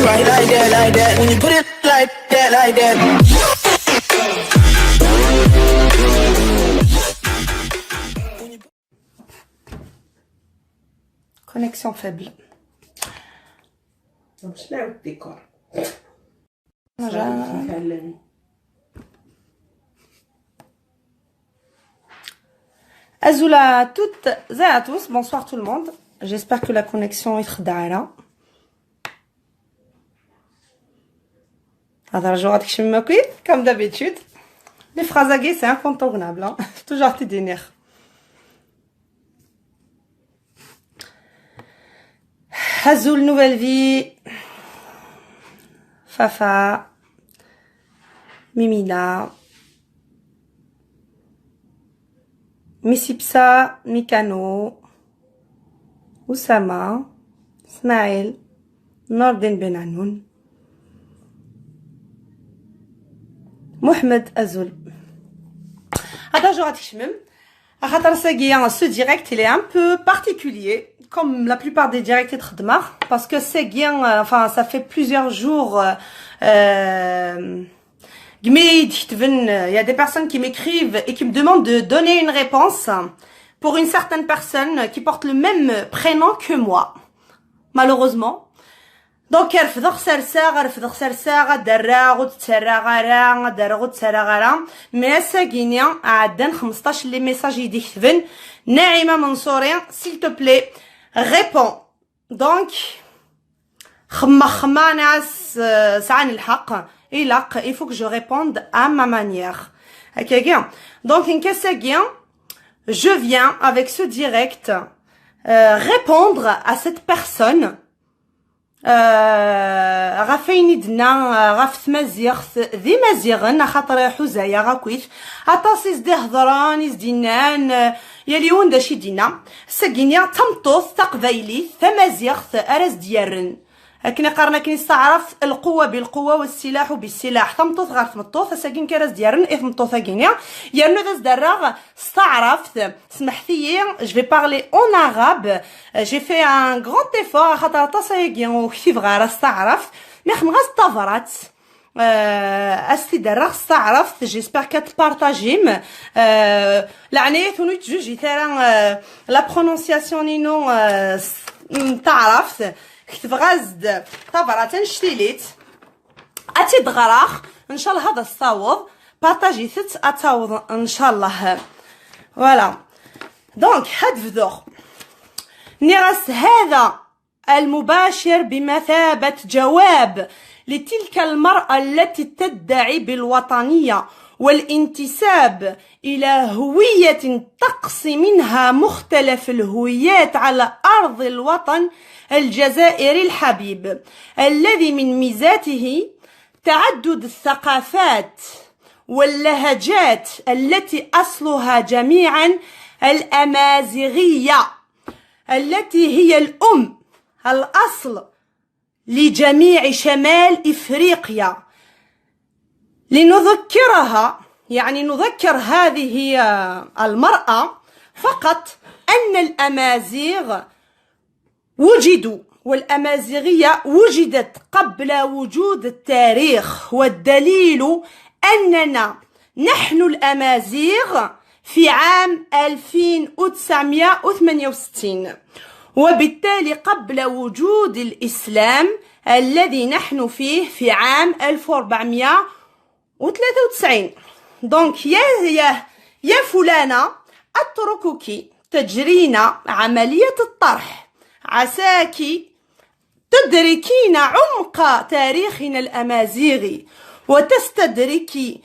right like that. When you put it like that, like that. Connexion faible. باش نعاود الديكور Azoula à toutes et à tous, bonsoir tout le monde. J'espère que la connexion est khdaira. Comme d'habitude. Les phrases aguées, c'est incontournable. Hein? Toujours tes dîners. Azoul, nouvelle vie. Fafa. Mimina. Missipsa, Mikano, Oussama, Ismaël, Nordin Benanoun, Mohamed Azoul. Ce direct, il est un peu particulier, comme la plupart des directs de Khadmar, parce que c'est bien, enfin, ça fait plusieurs jours, il y a des personnes qui m'écrivent et qui me demandent de donner une réponse pour une certaine personne qui porte le même prénom que moi. Malheureusement. Donc, mais les messages Naïma Mansouri, s'il te plaît, réponds. Donc, il faut que je réponde à ma manière. Donc, je viens avec ce direct répondre à cette personne. غافيني دنا غاف مزيغ ذي مزيغن خاطر حزايا غاكويت عطاسيس دي هضران يزدينان يليون داشي دينا ساكينيا تمطوث تقبايلي ثمازيغ ارز ديارن كنا قارنا كي نستعرف القوه بالقوه والسلاح بالسلاح ثمطوث غير ثمطوث ساكين كراز ديارن ثمطوثا كينيا يرنو داز دراغ استعرفت سمحتي je vais parler en arabe j'ai fait un grand effort خاطر تصايقين وكتب غير استعرفت مي خمغاز طفرات استي دراغ استعرفت جيسبر كتبارطاجيم لعني ثونيت جوجي ترى لا برونونسياسيون نينو تعرفت كتب غازد طبرة شتيليت اتي دغراخ ان شاء الله هذا الصاوض بارطاجي ثت اتاوض ان شاء الله فوالا دونك هاد فدوغ نيراس هذا المباشر بمثابة جواب لتلك المرأة التي تدعي بالوطنية والانتساب إلى هوية تقصي منها مختلف الهويات على أرض الوطن الجزائري الحبيب الذي من ميزاته تعدد الثقافات واللهجات التي أصلها جميعا الأمازيغية التي هي الأم الأصل لجميع شمال إفريقيا لنذكرها يعني نذكر هذه المرأة فقط أن الأمازيغ وجدوا والأمازيغية وجدت قبل وجود التاريخ والدليل أننا نحن الأمازيغ في عام 1968 وبالتالي قبل وجود الإسلام الذي نحن فيه في عام 1493 دونك يا فلانة أتركك تجرين عملية الطرح عساك تدركين عمق تاريخنا الأمازيغي وتستدركي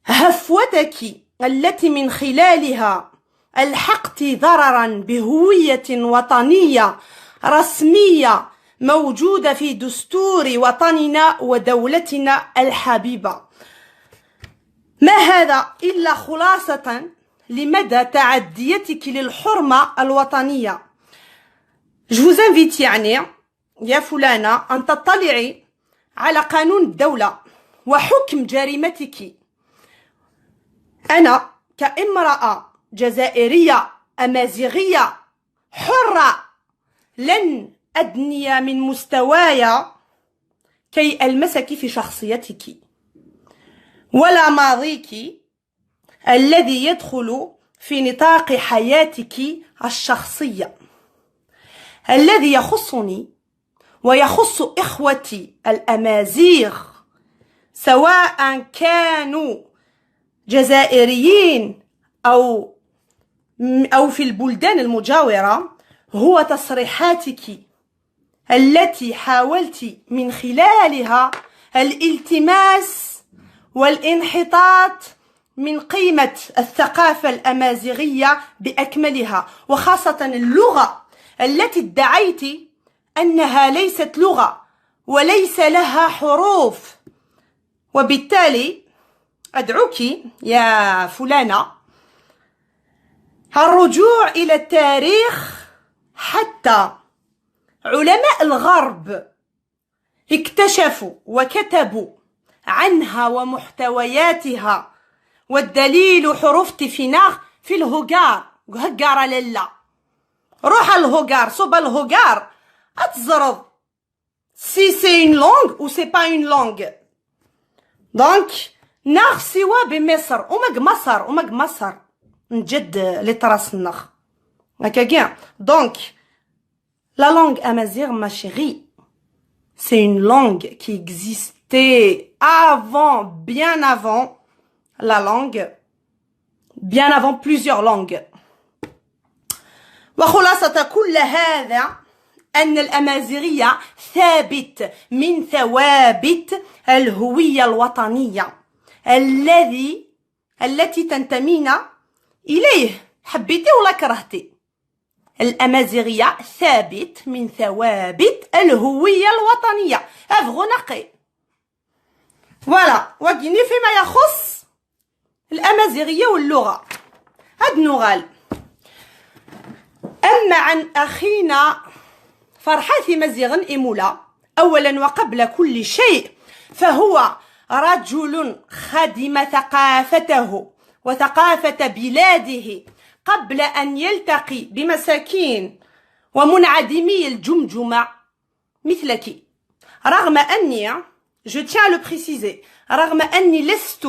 هفوتك التي من خلالها ألحقت ضررا بهوية وطنية رسمية موجودة في دستور وطننا ودولتنا الحبيبة. ما هذا إلا خلاصة لمدى تعديتك للحرمة الوطنية. Je vous invite يعني يا فلانة أن تطلعي على قانون الدولة وحكم جريمتك. أنا كامرأة جزائرية أمازيغية حرة لن أدني من مستواي كي ألمسك في شخصيتك ولا ماضيك الذي يدخل في نطاق حياتك الشخصية الذي يخصني ويخص إخوتي الأمازيغ سواء كانوا جزائريين أو في البلدان المجاورة، هو تصريحاتك التي حاولت من خلالها الالتماس والانحطاط من قيمة الثقافة الأمازيغية بأكملها، وخاصة اللغة التي ادعيت أنها ليست لغة وليس لها حروف. وبالتالي أدعوك يا فلانة الرجوع إلى التاريخ، حتى علماء الغرب اكتشفوا وكتبوا عنها ومحتوياتها، والدليل حروف تفيناغ في الهوغار هكار لالا. روح الهوغار صوب الهوغار أتزرد سي سي اون لونغ و سي با اون لونغ. دونك ناغ سوا بمصر ومق مصر نجد لي تراس النخ هكا كاع. دونك لا لونغ امازيغ ما chérie c'est une langue qui existait avant, bien avant la langue, bien avant plusieurs langues. وخلاصة كل هذا أن الأمازيغية ثابت من ثوابت الهوية الوطنية التي تنتمين إليه، حبيتي ولا كرهتي. الأمازيغية ثابت من ثوابت الهوية الوطنية أفغنقي. فوالا وكيني فيما يخص الأمازيغية واللغة هاد نغال. أما عن أخينا فرحاثي مزيغن إيمولا، أولا وقبل كل شيء فهو رجل خدم ثقافته وثقافة بلاده قبل أن يلتقي بمساكين ومنعدمي الجمجمة مثلك. رغم أني je tiens à le préciser، رغم أني لست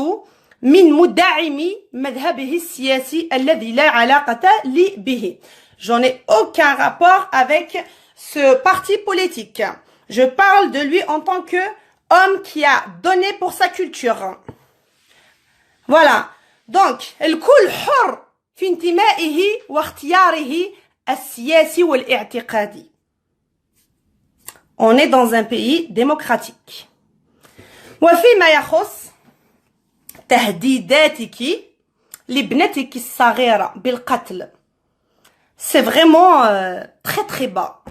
من مدعمي مذهبه السياسي الذي لا علاقة لي به. Je n'ai aucun rapport avec ce parti politique. Je parle de lui en tant que homme qui a donné pour sa culture. Voilà. Donc, الكل حر في انتمائه واختياره السياسي والاعتقادي. On est dans un pays démocratique. وفيما يخص تهديداتك لابنتك الصغيرة بالقتل، c'est vraiment très très bas.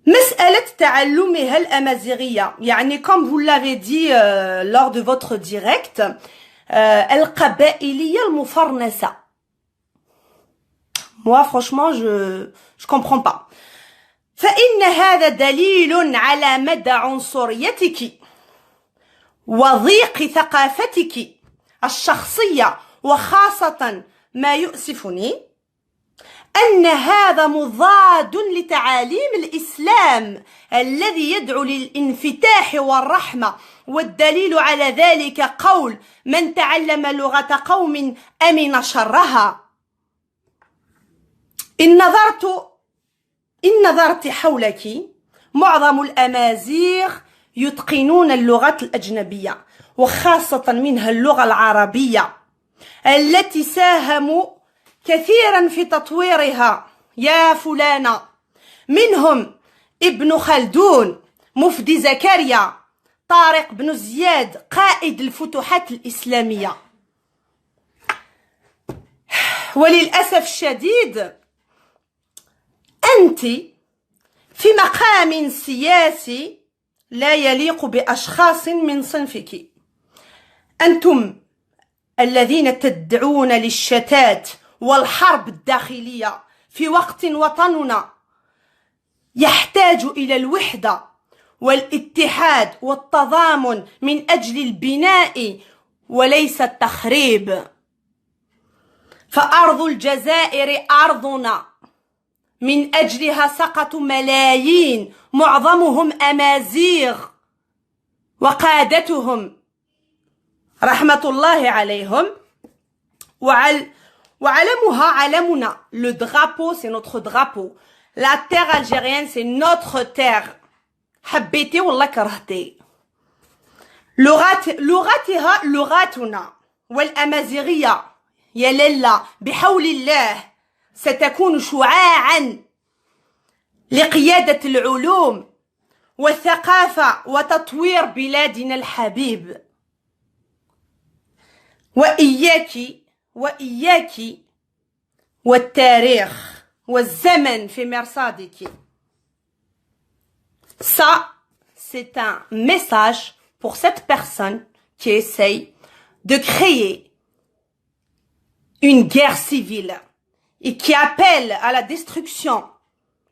مسألة تعلمها الأمازيغية، يعني comme vous l'avez dit lors de votre direct، القبائلية المفرنسة. Moi franchement je comprends pas. فإن هذا دليل على مدى عنصريتك وضيق ثقافتك الشخصية، وخاصة ما يؤسفني أن هذا مضاد لتعاليم الإسلام الذي يدعو للانفتاح والرحمة. والدليل على ذلك قول من تعلم لغة قوم أمن شرها. إن نظرت حولك معظم الأمازيغ يتقنون اللغات الأجنبية، وخاصة منها اللغة العربية التي ساهموا كثيرا في تطويرها يا فلانة. منهم ابن خلدون، مفدي زكريا، طارق بن زياد قائد الفتوحات الإسلامية. وللأسف الشديد أنت في مقام سياسي لا يليق بأشخاص من صنفك. أنتم الذين تدعون للشتات والحرب الداخلية في وقت وطننا يحتاج إلى الوحدة والاتحاد والتضامن من أجل البناء وليس التخريب. فأرض الجزائر أرضنا، من أجلها سقطوا ملايين معظمهم أمازيغ وقادتهم رحمة الله عليهم وعلمها علمنا. Le drapeau, c'est notre drapeau. La terre algérienne, c'est notre terre. حبيتي والله كرهتي. لغتها لغتنا والأمازيغية يا لله بحول الله ستكون شعاعا لقيادة العلوم والثقافة وتطوير بلادنا الحبيب. وإياك والتاريخ والزمن في مرصادك. Ça, c'est un message pour cette personne qui essaye de créer une guerre civile et qui appelle à la destruction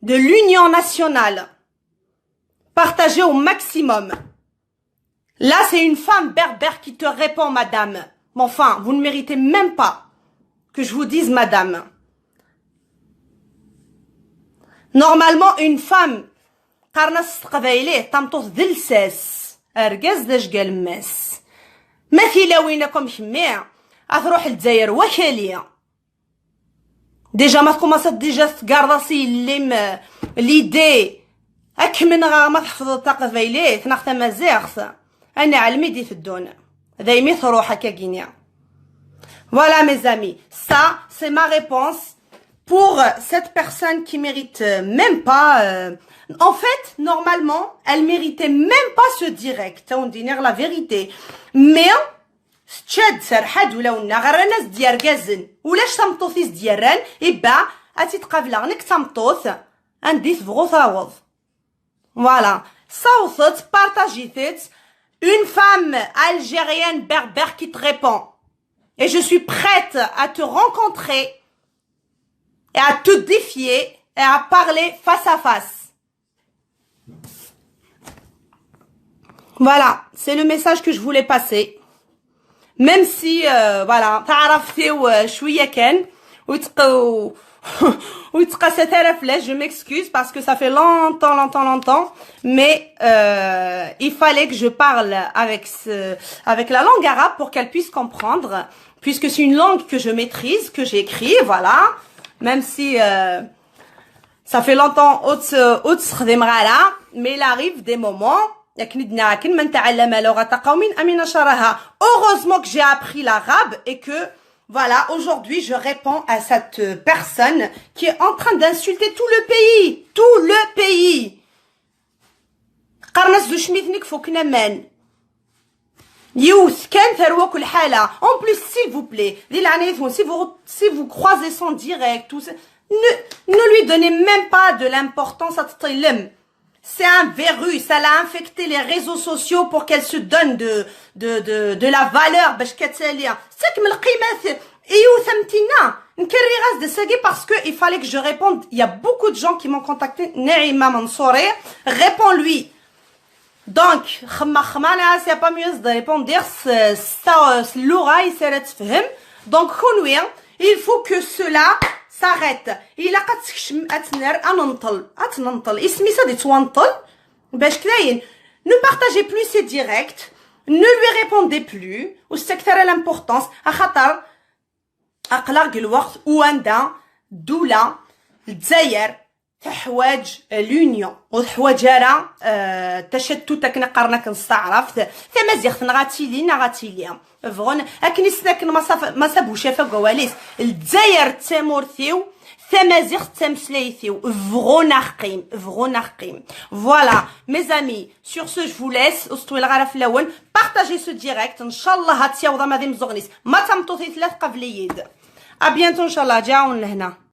de l'union nationale partagée au maximum. Là, c'est une femme berbère qui te répond, madame. Mais enfin, vous ne méritez même pas que je vous dise madame. Normalement, une femme قارناس تقبايليه تمطوط ذلساس ارقاز داش قال ماس مثيلا وينكم حميع اثروح للجزائر وكاليه ديجا ما تكوماصات ديجا تقارضاسي اللي ليدي اكمن غا ما تحفظ تقبايليه تناخت مازيغس انا علمي دي في الدون دايمي تروح هكا كينيا. Voilà mes amis, ça c'est ma réponse pour cette personne qui mérite même pas en fait, normalement, elle méritait même pas ce direct, on dit la vérité. Mais, تشاد سرحد ولا ونا غير الناس ديال كازن ولاش تمطوثيس ديالران يبا اتي تقابلا غنك تمطوث عندي تبغو تعوض. Voilà, صوتت بارطاجيتت une femme algérienne berbère qui te répond. Et je suis prête à te rencontrer et à te défier et à parler face à face. Voilà, c'est le message que je voulais passer. Même si, voilà, تعرفتيو شوية كان ويتقاسات رفلة, je m'excuse parce que ça fait longtemps, mais il fallait que je parle avec la langue arabe pour qu'elle puisse comprendre, puisque c'est une langue que je maîtrise, que j'écris, voilà, même si ça fait longtemps mais il arrive des moments. Heureusement que j'ai appris l'arabe et que, voilà, aujourd'hui je réponds à cette personne qui est en train d'insulter tout le pays. Tout le pays. En plus, s'il vous plaît, si vous croisez son direct, ne lui donnez même pas de l'importance à Ttilem. C'est un virus, ça l'a infecté les réseaux sociaux pour qu'elle se donne de la valeur. Parce qu'il fallait que je réponde. Il y a beaucoup de gens qui m'ont contacté. Naïma Mansouri, réponds-lui. Donc, c'est pas mieux de répondre. Donc, il faut que cela s'arrête. Il a ne partagez plus ces directs, ne lui répondez plus, ou c'est l'importance, تحواج l'union وتحواج راه تشتتك نقرنك نستعرفت تمازيغ نغاتيلي فغون اكني ساكن ما سابوش فا كواليس الجزائر تامورثيو تمازيغ تمسليثيو فغون قيم. Voilà mes amis, sur ce je vous laisse اسطوي الغرف الاول partagez ce direct ان شاء الله هاتيا وضا مادي مزغنيس ما تمطوثي 3 قبل يد. À bientôt ان شاء الله. جاون لهنا.